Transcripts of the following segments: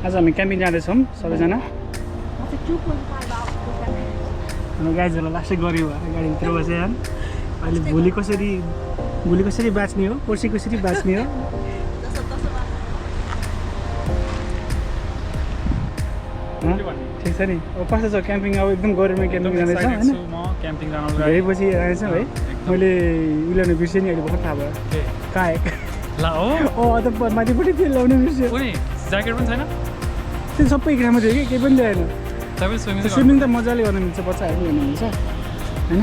आज हामी क्याम्पिङ जाँदैछौँ सबैजना गाइजहरूलाई लास्टै गऱ्यो भएर गाडीभित्र बसेँ यार अहिले भोलि कसरी बाँच्ने हो पर्सि कसरी बाँच्ने हो ठिक छ नि अब कस्तो छ क्याम्पिङ अब एकदम गरममा क्याम्पिङ जाँदैछ होइन धेरै पछि आएछ है मैले उहिले बिर्सेँ नि अहिले भर्खर थाहा भयो कहाँ त माथिपट्टि त्यो ल्याउनु बिर्स्यो ज्याकेट पनि छैन त्यो सबै इक्रामा थियो कि केही पनि ल्याएन स्विमिङ त मजाले गर्नु मिल्छ बच्चाहरू गर्नु मिल्छ होइन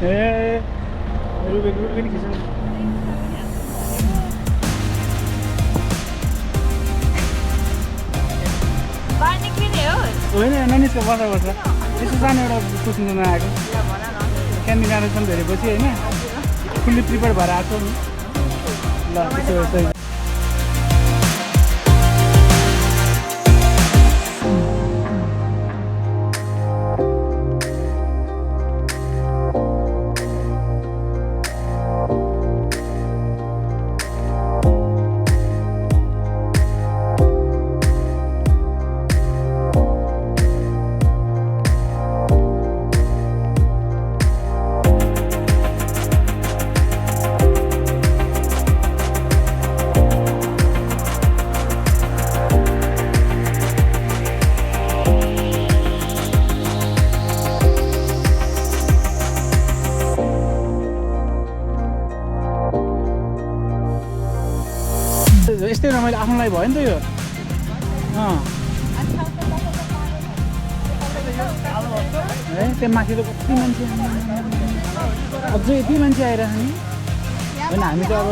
ए रुबेको पनि खिच्नु होइन नानीको बस्छ यसो सानो एउटा सोच्नु नआएको क्याम्पिङ जाँदैछौँ धेरै पछि होइन फुल्ली प्रिपेयर भएर आएको नि ल त्यसो यस्तै रमाइलो आफ्नोलाई भयो नि त यो है त्यहाँ माथि त कति मान्छे अझै यति मान्छे आइरहेछ नि होइन हामी त अब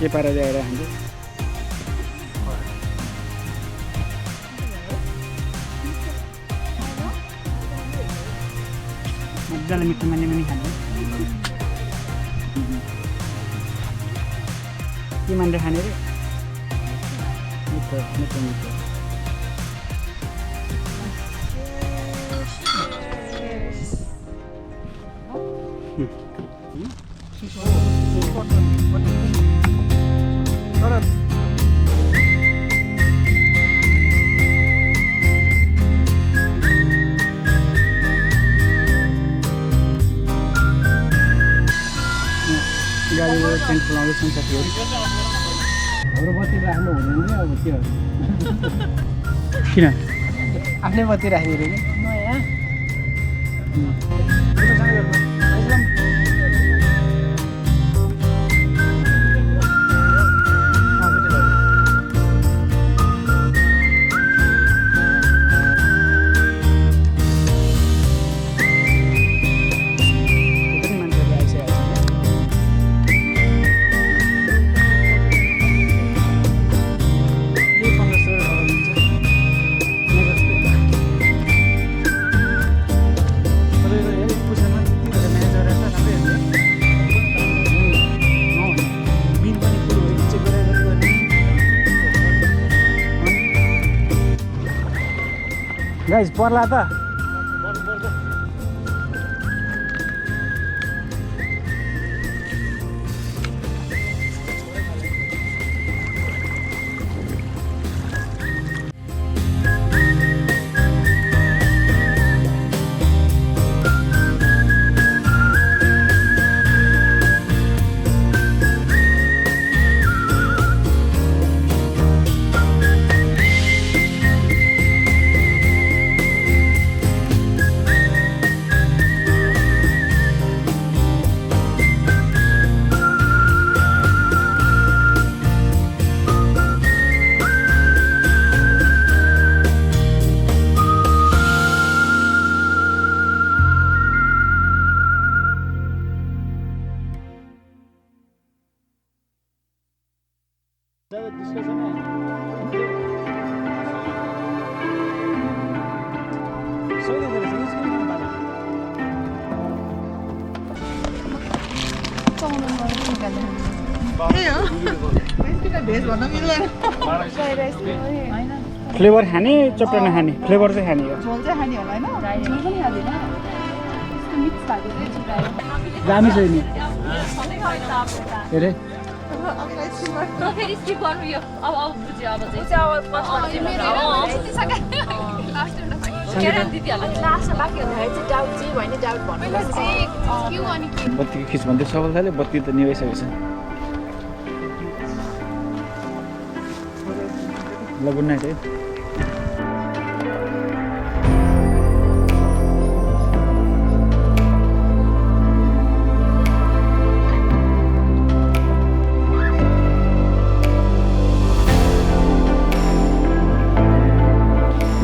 के पारा जाएर हामी मजाले मिठो माने पनि खानु के मानेर खाने रे मिठो मिठो मिठो गाडीबाट टेन्ट फुलाउँदैछौँ साथीहरू हाम्रो बत्ती राख्नु हुँदैन नि अब के किन आफ्नै बत्ती राख्ने अरे गाइस पर्ला त फ्लेभर खाने चप्टा नखाने फ्लेभर चाहिँ खाने हो दामी छ नि हेरे बत्तीको खिच भन्दै सबल थाल्यो बत्ती त निभाइसकेको छ ल गुड नाइट है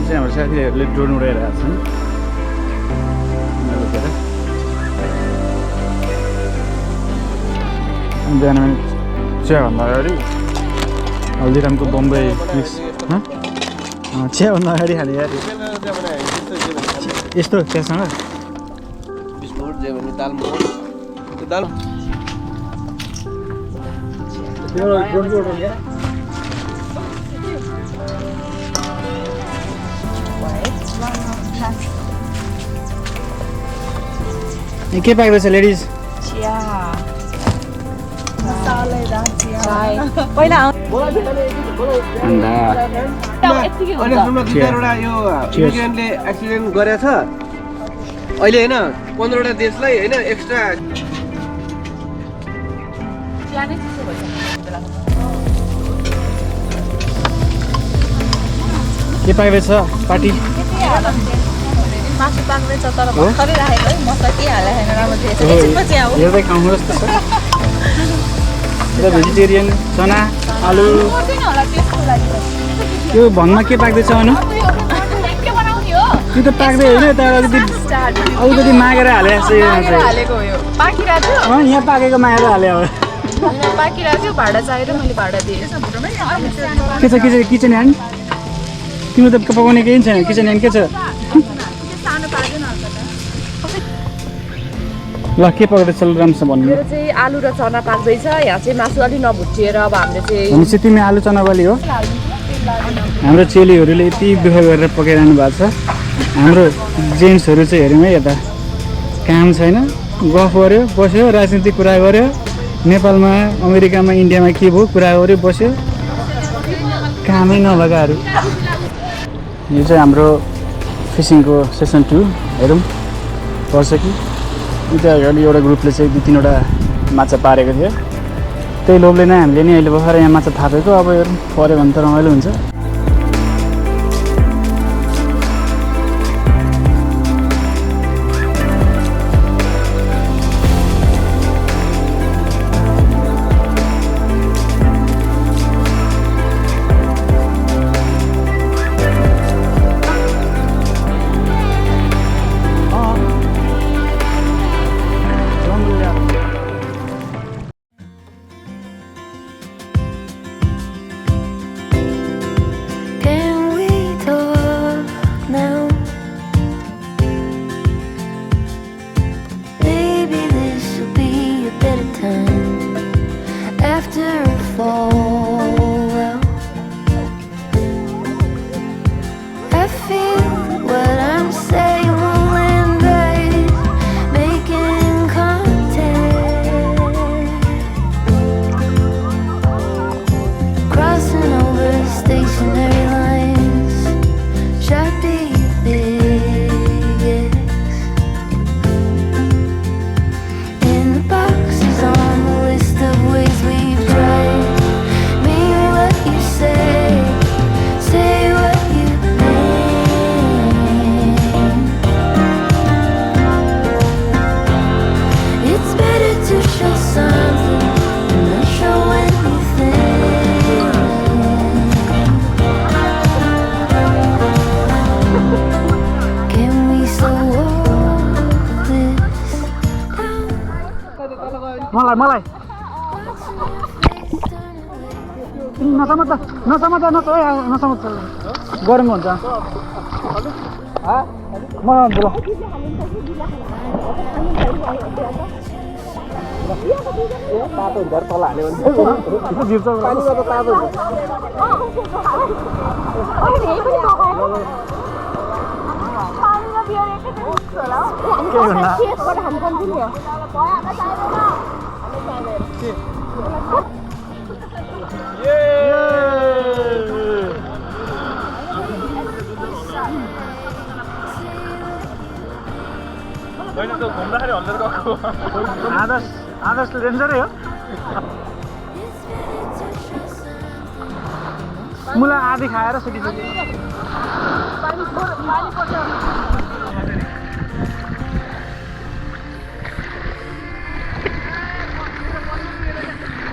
हाम्रो साथीहरूले ड्रोन उडाइरहेको छन् बिहान चियाभन्दा अगाडि हल्दीरामको बम्बई मिक्स चियाभन्दा अगाडि खाने यार यस्तो त्यहाँसँग बिस्कुट जे भने दाल के पाक्दैछ लेडिज पहिला एक्सिडेन्ट गरेछ अहिले होइन 15वटा देशलाई होइन एक्स्ट्रा के पाक्दैछ पार्टी मासु पाक्दैछ तर भर्खरै राखेको है मसला के हालेको छैन राम्रो थिएछ एकछिनपछि आऊ हेर्दै खाउँ जस्तो छ भेजिटेरियन चना आलु त्यो भनमा के पाक्दैछ अनु त्यो त पाक्दै होइन तर अलिकति मागेर हालेको यहाँ पाकेको मागेर हाल्यो अब पाकिरहेको थियो भाडा चाहिएर मैले भाडा दिएँ के छ किचन ह्यान्ड तिम्रो त पकाउने केही छैन किचन ह्यान्ड के छ ल के पकाउँदैछ राम्रोसँग भन्नु मेरो चाहिँ आलु र चना पाक्दैछ यहाँ चाहिँ मासु अलि नभुटिएर अब हामीले चाहिँ भनेपछि तिमी आलु चनावाली हो हाम्रो चेलीहरूले यति दुःख गरेर पकाइरहनु भएको छ हाम्रो जेन्ट्सहरू चाहिँ हेऱ्यौँ है यता काम छैन गफ गऱ्यो बस्यो राजनीतिक कुरा गऱ्यो नेपालमा अमेरिकामा इन्डियामा के भयो कुरा गऱ्यो बस्यो कामै नभएकाहरू यो चाहिँ हाम्रो फिसिङको सेसन 2 हेरौँ पर्छ कि उता अगाडि एउटा ग्रुपले चाहिँ 2-3वटा माछा पारेको थियो त्यही लोभले नै हामीले नि अहिले भर्खर यहाँ माछा थापेको अब हेरौँ पऱ्यो भने त रमाइलो हुन्छ मलाई नसमात गरम हुन्छ तातो हुन्छ तल हाल्यो भने जिप्छ पानीमा त तातो हुन्छ मैले त घुम्दाखेरि हल्लेर गएको आदर्श डेन्जरै हो मुला आधी खाएर सुकिसक्यो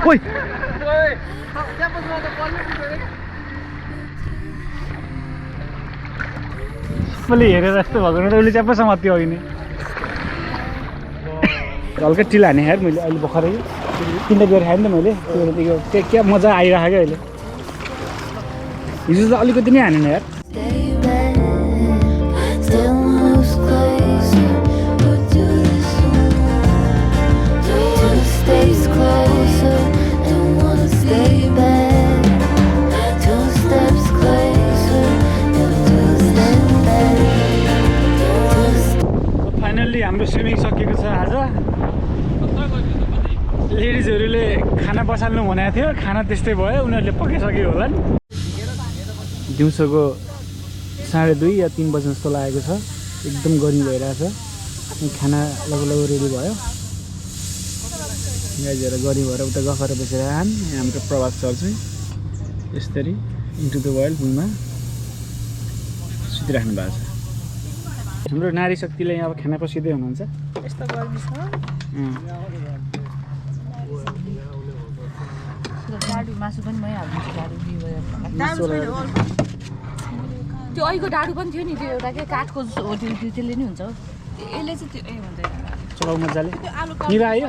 ओइ सबैले हेरेर जस्तो भएको त उसले च्याप्पै समात्यो अघि नै हल्का टिल हाने यार मैले अहिले भर्खरै 3 गएर खाएँ नि त मैले त्यो क्या मजा आइरहेको क्या अहिले हिजो त अलिकति नै हानेन यार फाइनल्ली हाम्रो स्विमिङ सकिएको छ आज लेडिजहरूले खाना बसाल्नु भनेको थियो खाना त्यस्तै भयो उनीहरूले पकाइसक्यो होला नि दिउँसोको 2:30 या 3 बजे जस्तो लागेको छ एकदम गर्मी भइरहेछ खाना लगभग रेडी भयो गाइजहरू गर्मी भएर उता गफेर बसेर हाम्रो प्रवास चल्छ यसरी इन्टु द वर्ल्ड भुइँमा सुतिराख्नु भएको छ हाम्रो नारी शक्तिले यहाँ अब खाना पसिँदै हुनुहुन्छ यस्तो गर्मी छ डाडु मासु पनि मै हाल्छु डाडु त्यो अहिलेको डाडु पनि थियो नि त्यो एउटा के काठको त्यसले नि हुन्छ यसले चाहिँ त्यो हुँदैन चलाउ मजाले निभायो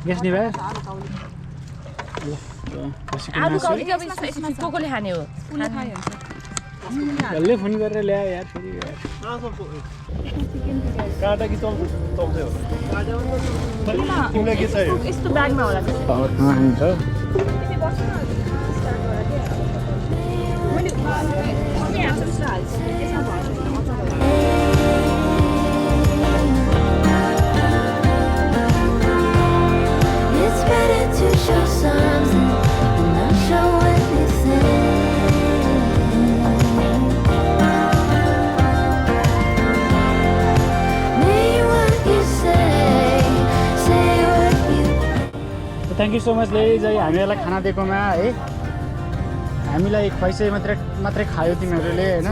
ग्यास निभायो आलु कौली चाहिँ कोकोले खाने हो डल्लै फोन गरेर ल्यायो यार फेरि काटा कि चल्छ तिमीलाई के चाहियो यस्तो ब्यागमा होला हुन्छ It's better to show something than not show anything. Thank you so much ladies है हामीहरूलाई खाना दिएकोमा है हामीलाई खुवाइसै मात्रै खायो तिमीहरूले होइन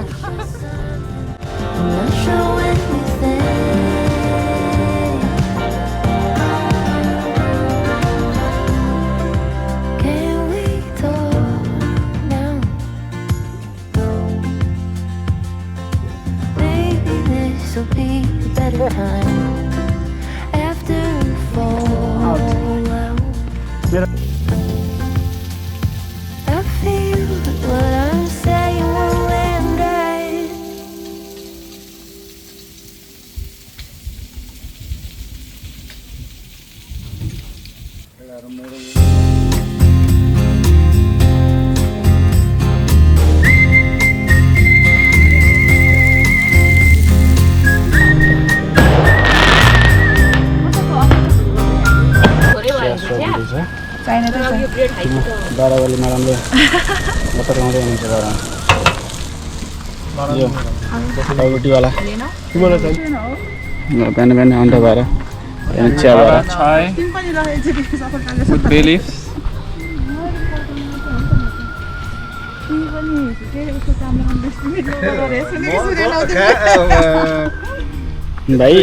मेरो I feel what I'm saying will end right. बाह्रवाली म्याडमले बताउँदै हुनुहुन्छ यो रोटीवाला बिहान बिहान अन्डा भएर चिया भएर भाइ